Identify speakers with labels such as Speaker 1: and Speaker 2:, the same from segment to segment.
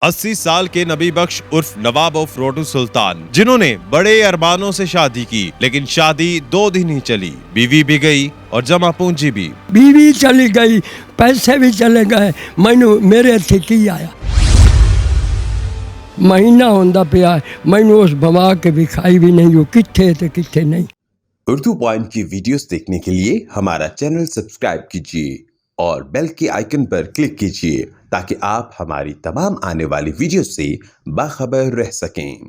Speaker 1: 80 साल के नबी बख्श उर्फ नवाब ऑफ रोडू सुल्तान, जिन्होंने बड़े अरमानों से शादी की, लेकिन शादी 2 दिन ही चली। बीवी भी गई और जमा पूंजी भी।
Speaker 2: बीवी चली गई, पैसे भी चले गए, मैनू मेरे हथे की आया। महीना होंदा पिया, मैनू उस बवा के विखाई भी नहीं, वो किथे ते किथे नहीं।
Speaker 3: उर्दू पॉइंट की वीडियोस देखने के लिए हमारा चैनल सब्सक्राइब कीजिए और बेल के आइकन पर क्लिक कीजिए ताकि आप हमारी तमाम आने वाली वीडियो से बाखबर रह सकें।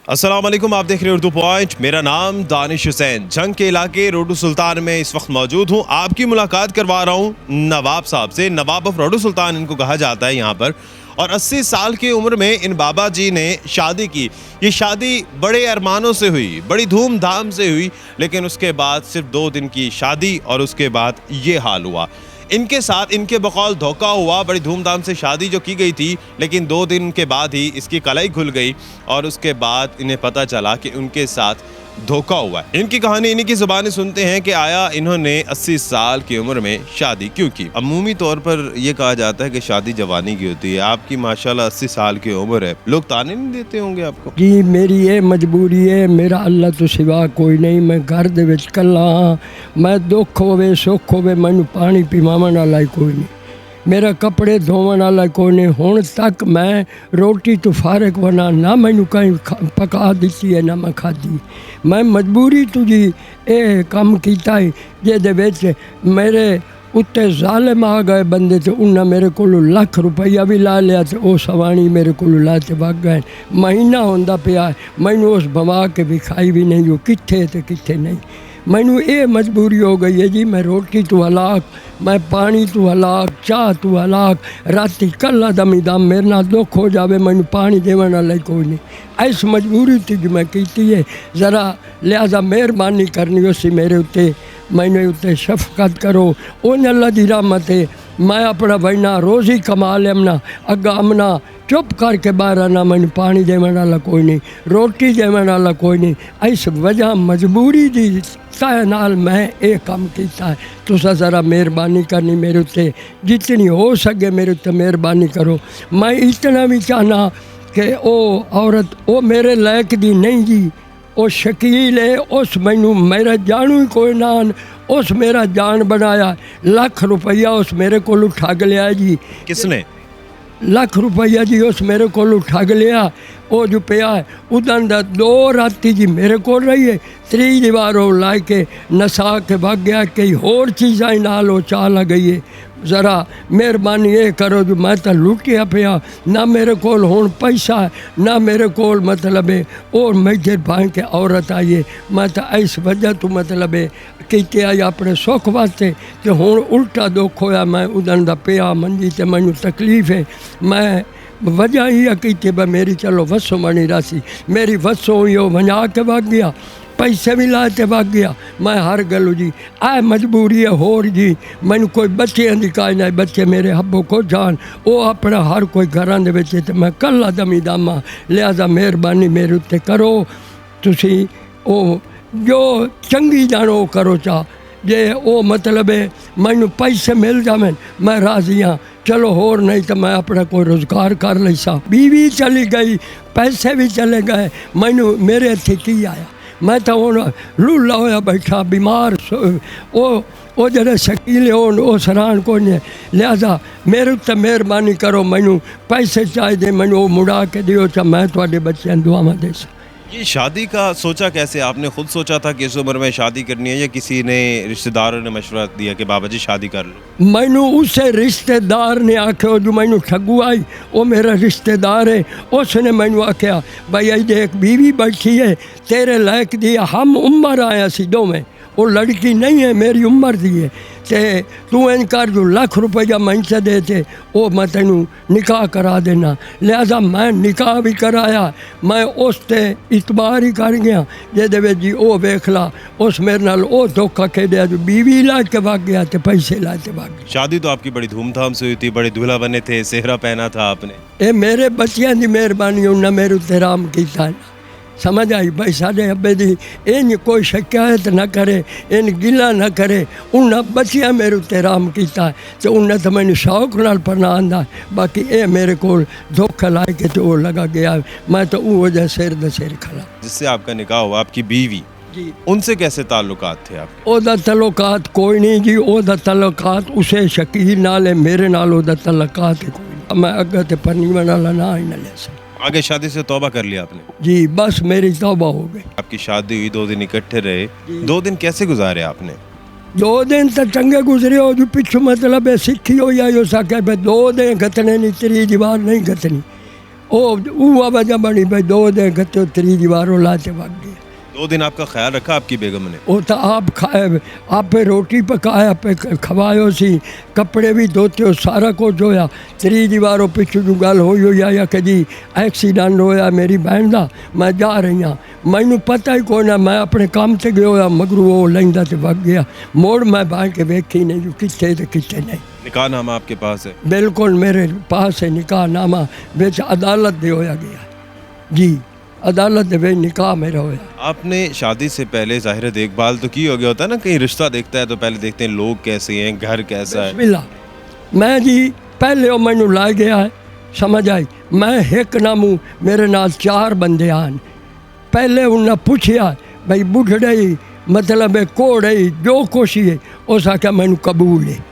Speaker 1: अस्सलाम वालेकुम, आप देख रहे हैं उर्दू पॉइंट। मेरा नाम दानिश हुसैन, जंग के इलाके रोडू सुल्तान में इस वक्त मौजूद हूँ। आपकी मुलाकात करवा रहा हूँ नवाब साहब से। नवाब ऑफ रोडू सुल्तान इनको कहा जाता है यहाँ पर। और 80 साल की उम्र में इन बाबा जी ने शादी की। ये शादी बड़े अरमानों से हुई, बड़ी धूमधाम से हुई, लेकिन उसके बाद सिर्फ 2 दिन की शादी और उसके बाद ये हाल हुआ। इनके साथ इनके बकौल धोखा हुआ। बड़ी धूमधाम से शादी जो की गई थी, लेकिन 2 दिन के बाद ही इसकी कलाई खुल गई और उसके बाद इन्हें पता चला कि उनके साथ धोखा हुआ है। इनकी कहानी इन्हीं की ज़ुबानी सुनते हैं कि आया इन्होंने 80 साल की उम्र में शादी क्यों की। अमूमी तौर पर यह कहा जाता है कि शादी जवानी की होती है। आपकी माशाल्लाह 80 साल की उम्र है, लोग ताने नहीं देते होंगे आपको?
Speaker 2: जी मेरी ये मजबूरी है, मेरा अल्लाह तो सिवा कोई नहीं। मैं घर दे विच कल्ला हाँ, मैं दुख होवे सुख होवे मैनू पानी पिवावन वाला ही कोई नहीं, मेरा कपड़े धोवन वाला कोई नहीं। हुण तक मैं रोटी तो फारग बना ना, मैनू कहीं पका दी है ना मैं खाधी। मैं मजबूरी तुझी ये काम किया है जिहदे विच मेरे उत्ते जालिम आ गए बंदे, तो उन्हें मेरे को लाख रुपया भी ला लिया, तो वो सवाणी मेरे को ला के वग गए। महीना होंदा पिया, मैनू उस बवा के विखाई भी नहीं, वो किथे ते किथे नहीं। मैनू ये मजबूरी हो गई है जी, मैं रोटी तो हलाक, मैं पानी तो हलाक, चाह तो हलाक। राती कल्ला दमी दम मेरे नाल दुख हो जावे, मैनू पानी देवन वाला कोई नहीं। इस मजबूरी थी जो मैं की है, ज़रा लिहाजा मेहरबानी करनी उसी मेरे उत्ते, मैंने उत्ते शफकत करो। उन अल्लाह की रहमत है, मैं अपना बहना रोज़ी कमा लेमना, अगा अमना चुप करके बाहर आना। मैंने पानी देवन वाला कोई नहीं, रोटी देवन वाला कोई नहीं। इस वजह मजबूरी की तय नाल मैं ये काम किया है। तुसा ज़रा मेहरबानी करनी मेरे उत्ते, जितनी हो सके मेरे उत्ते मेहरबानी करो। मैं इतना भी चाहना कि वो औरत वो मेरे लायक दी नहीं जी, वो शकील है, उस मैनू मेरा जानू ही कोई ना, उस मेरा जान बनाया। लाख रुपया उस मेरे को ठग लिया जी।
Speaker 1: किसने?
Speaker 2: लाख रुपया जी उस मेरे को ठग लिया। वो जो पिया है उदन दा 2 राती जी मेरे को रही है, 3 दीवार वो ला के नसा के भाग गया। कई होर चीज़ा नाल वो चाह लग गई है। ज़रा मेहरबानी ये करो जो मैं तो लुटिया पिया, ना मेरे को हुण पैसा है, ना मेरे को मतलब है और मेजर भाई के औरत आई है। मैं तो इस वजह तो मतलब है कि आई अपने सुख वास्ते, कि हुण उल्टा दुख होया। मैं उदन दा पिया मंजी ते मैनू तकलीफ़ है। मैं वजह ही की मेरी चलो वसों बनी रासी, मेरी वसों ही वजा के भाग गया, पैसे भी ला के भाग गया। मैं हर गल जी आ मजबूरी है। होर जी मैनू कोई बच्चे की काज नहीं, बच्चे मेरे हब्बों को जान, वो अपना हर कोई घरों के बच्चे, तो मैं कल्ला दमी दामा। लिहाजा मेहरबानी मेरे उत्ते करो, तुसी ओ जो चंगी जानो करो। चाह जे वो मतलब है मैनू पैसे मिल जावे मैं राजी हाँ, चलो होर नहीं तो मैं अपना कोई रोज़गार कर लीसा। बीवी चली गई, पैसे भी चले गए, मैनू मेरे हथे की आया। मैं तो हूँ लूला होया बैठा बीमार। वो जड़े शकील हो सराहन को नहीं। लिहाजा मेरे उत्ते मेहरबानी करो, मैनू पैसे चाहिए, मैनू वो मुड़ा के दियो, चाह मैं थोड़े बच्चों दुआवां दे सा।
Speaker 1: ये शादी का सोचा कैसे? आपने खुद सोचा था कि इस उम्र में शादी करनी है, या किसी ने रिश्तेदारों ने मशवरा दिया कि बाबा जी शादी कर लो?
Speaker 2: मैनू उसे रिश्तेदार ने आख्या जो मैनू ठगू आई, वो मेरा रिश्तेदार है। उसने मैनू आख्या भाई आई देख बीवी बैठी है तेरे लायक दी, हम उम्र आया सी दोवें, वो लड़की नहीं है मेरी उम्र दी है, ते तू इन कर जो लाख रुपया मैं से दे थे, वो मैं तेनू निकाह करा देना। लिहाजा मैं निकाह भी कराया। मैं उस ते इतबार ही कर गया जे जी वो वेख ला, उस मेरे नाल वो धोखा खेलिया जो बीवी ला के भाग गया, तो पैसे ला के भाग गया।
Speaker 1: शादी तो आपकी बड़ी धूमधाम से हुई थी, बड़े दूल्हा बने थे, सेहरा पहना था आपने।
Speaker 2: ये मेरे बच्चियां की मेहरबानी उन्हें मेरे उत्ते राम किया। समझ आई भाई साढ़े अब्बे दी इन कोई शिकायत ना करे, इन गिला ना करे, उन्हें बच्चियां मेरे उत्ते राम किया तो उन्हें तो मैंने शौक नाल पढ़ना आंदा। बाकी ये मेरे को धोखा ला के तो वो लगा गया, मैं तो वो जै सिर द सिर खड़ा।
Speaker 1: जिससे आपका निकाह हुआ, आपकी बीवी,
Speaker 2: जी
Speaker 1: उनसे कैसे ताल्लुकात थे आपके?
Speaker 2: ओदा तल्लुकात कोई नहीं जी, ओदा तल्लुकात उसे शकील नाल है, मेरे नाल ओदा तल्लुकात कोई नहीं। मैं अगे ते पनीवन वाला ना ही न ले सकता।
Speaker 1: आगे शादी से तौबा कर लिया आपने?
Speaker 2: जी बस मेरी तौबा हो गई।
Speaker 1: आपकी शादी हुई, 2 दिन इकट्ठे रहे, 2 दिन कैसे गुजारे आपने?
Speaker 2: 2 दिन तो चंगे गुजरे हो जो पिछू मतलब है सिखी हो या यो सके भाई 2 दिन गतने नहीं, 3 दीवार नहीं गतनी। ओ वजह बनी भाई 2 दिन गते 3 दीवारों लाते भाग गए।
Speaker 1: 2 दिन आपका ख्याल रखा आपकी बेगम ने?
Speaker 2: वो तो आप खाए, आप रोटी पकाए, आप खवायो सी, कपड़े भी धोते हो, सारा कुछ होया। 3 दीवारों पिछू जो गल हुई हो या कि जी एक्सीडेंट होया मेरी बहन का, मैं जा रही हाँ, मैनू पता ही कोई ना, मैं अपने काम से गया होया, मगरू वो लेंदा तो भग गया। मोड़ मैं बह के वेखी नहीं जो कितने तो कितने नहीं।
Speaker 1: निकाह नामा आपके पास है?
Speaker 2: बिल्कुल मेरे पास है निकाह नामा, बिच अदालत दे होया गया जी, अदालत दे निकाह मेरा होया।
Speaker 1: आपने शादी से पहले ज़ाहिर देखभाल तो की हो गया होता है ना, कहीं रिश्ता देखता है तो पहले देखते हैं लोग कैसे हैं, घर कैसा है।
Speaker 2: बिस्मिल्लाह मैं जी पहले वो मैनू ला गया है, समझ आई। मैं एक नामू मेरे नाल 4 बंदे आन, पहले उन्हें पूछया भाई बुढ़ड़े मतलब कोड़े जो कुछ है, उस आख्या मैनू कबूल है।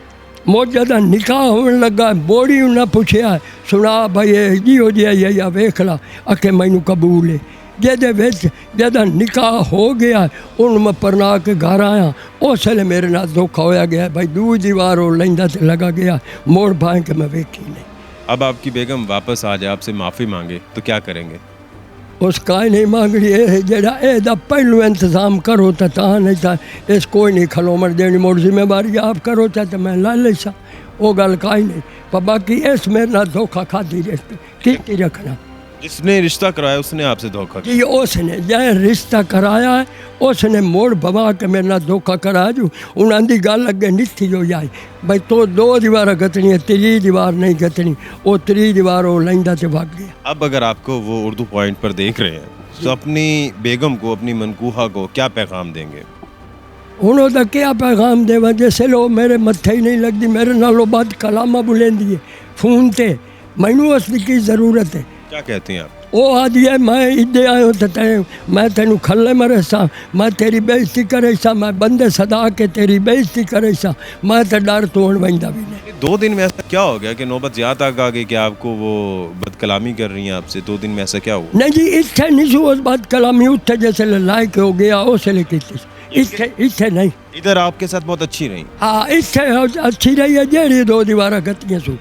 Speaker 2: मोर जदा निकाह होने लगा बोड़ी उन्हें पूछया सुना भाई जी हो जाए या वेख ला, आखे मैनू कबूल है। जेदे विच जदा निकाह हो गया उन मैं परना के घर आया, उस वेले मेरे नाल धोखा होया गया भाई 2 दीवार हो लेंदा ते लगा गया, मोड़ भाई के मैं वेखी नहीं।
Speaker 1: अब आपकी बेगम वापस आ जाए, आपसे माफ़ी मांगे तो क्या करेंगे?
Speaker 2: उसका ही नहीं मांगनी है जरा एदा पहलू इंतजाम करो तो नहीं था इस कोई नहीं खलोमर देनी, मोड़ जिम्मेवारी आप करो चाहे मैं ला ले सा, वो गल का ही नहीं। पर बाकी इस मेरे ना धोखा खाती की रखना।
Speaker 1: जिसने रिश्ता कराया उसने आपसे धोखा किया?
Speaker 2: जी उसने जै रिश्ता कराया है उसने मोड़ बवा के मेरे ना धोखा कराया जो उन्होंने गल अगे निथी हो जाए भाई तो 2 दीवार गतनी है, 3 दीवार नहीं गतनी, वो 3 दीवार वो लेंदा तो भाग गया।
Speaker 1: अब अगर आपको वो उर्दू पॉइंट पर देख रहे हैं तो अपनी बेगम को, अपनी मनकूहा को क्या पैगाम देंगे?
Speaker 2: उन्होंने क्या पैगाम देवा, जैसे लो मेरे मत्थे ही नहीं लगती, मेरे नालों बाद कलामा बुलेंदी है फोन ते, मैनू उसकी की जरूरत है।
Speaker 1: क्या कहती हैं आप?
Speaker 2: वो आदि है मैं इदे आयो तो मैं तेनू खल्ले मरे सा, मैं तेरी बेइज्जती करे सा, मैं बंदे सदा के तेरी बेइज्जती करे सा, मैं तो डर तोड़ बंदा भी नहीं।
Speaker 1: 2 दिन में ऐसा क्या हो गया कि नौबत यहाँ तक आ गई कि आपको वो बदकलामी कर रही हैं आपसे? 2 दिन में ऐसा क्या हुआ?
Speaker 2: नहीं जी इतने नहीं सो उस बदकलामी उठे जैसे लायक हो गया उस की इतने नहीं।
Speaker 1: इधर आपके साथ बहुत अच्छी रही?
Speaker 2: हाँ इतने अच्छी रही है जेड़ी 2 दीवार गतियाँ सू,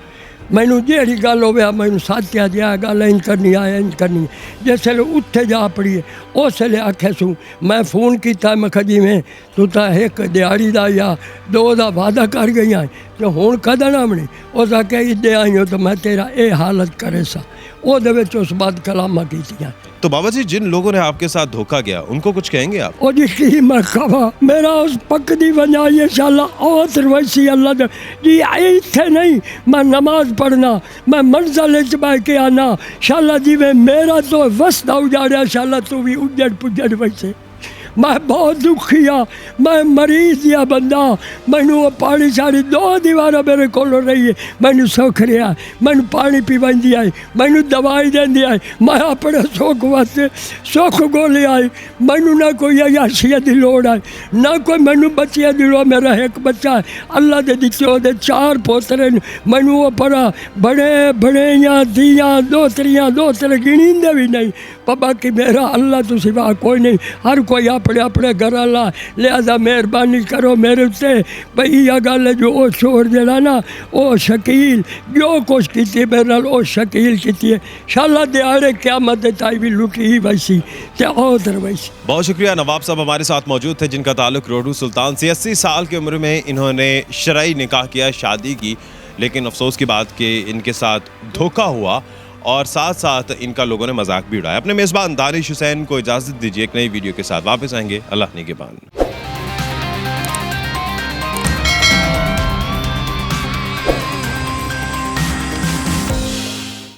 Speaker 2: मैनू जेड़ी गल हो मैनू साथिया दिया गल इंज करनी है इंज करनी। जिस वे उत्थे जा पड़ी है उस वे आखे सू मैं फोन किया, मैं कहा जिमें तू तो 1 दिहाड़ी का या 2 का वादा कर गई है तो हूँ कदा ना बने, उस आखे इदे आई हो तो मैं तेरा ये हालत करे सा, वो उस बाद कलामा की।
Speaker 1: तो बाबा जी जिन लोगों ने आपके साथ धोखा किया उनको कुछ कहेंगे आप?
Speaker 2: ओ जी की मैं कहा मेरा उस पक दी वजह ये शाला और वैसी अल्लाह जी इतने नहीं मैं नमाज पढ़ना, मैं मंजिल च बह के आना शाला जी में मेरा तो वसदा उजाड़िया शाला तू भी उजड़ पुजड़ वैसे। मैं बहुत दुखी हाँ, मैं मरीज या बंदा, मैनू वो पानी सारी 2 दीवार मेरे को रही है, मैनू सुख रहा, मैनू पानी पिवाई आई, मैनू दवाई देंदी आई, मैं अपने सुख वास्ते सुख गोली आई, मैनू ना कोई अयाशिया की लोड़ आई, ना कोई मैनू बच्चिया की लोड़। मेरा 1 बच्चा है अल्लाह के दिते वो 4 पोतरे, मैनू वो पढ़ा बड़े बड़े दियाँ दोतरे गिनींदे भी नहीं, पर बाकी मेरा अल्लाह तो सिवा कोई नहीं, हर कोई अपने अपने घर ला, लिहाजा मेहरबानी करो मेरे उत्ते भाई यह गल है जो वो छोड़ देना ना वो शकील जो कुछ की मेरे नाल वो शकील की है शाला दिहाड़े क़यामत ताई भी लुटी ही वैसी ते और वैसी।
Speaker 1: बहुत शुक्रिया नवाब साहब हमारे साथ मौजूद थे जिनका ताल्लुक रोडू सुल्तान से। 80 साल की उम्र में इन्होंने शरई निकाह किया, शादी की, लेकिन अफसोस की बात कि इनके साथ धोखा हुआ और साथ साथ इनका लोगों ने मजाक भी उड़ाया। अपने मेज़बान दानिश हुसैन को इजाज़त दीजिए, एक नई वीडियो के साथ वापस आएंगे। अल्लाह निगहबान।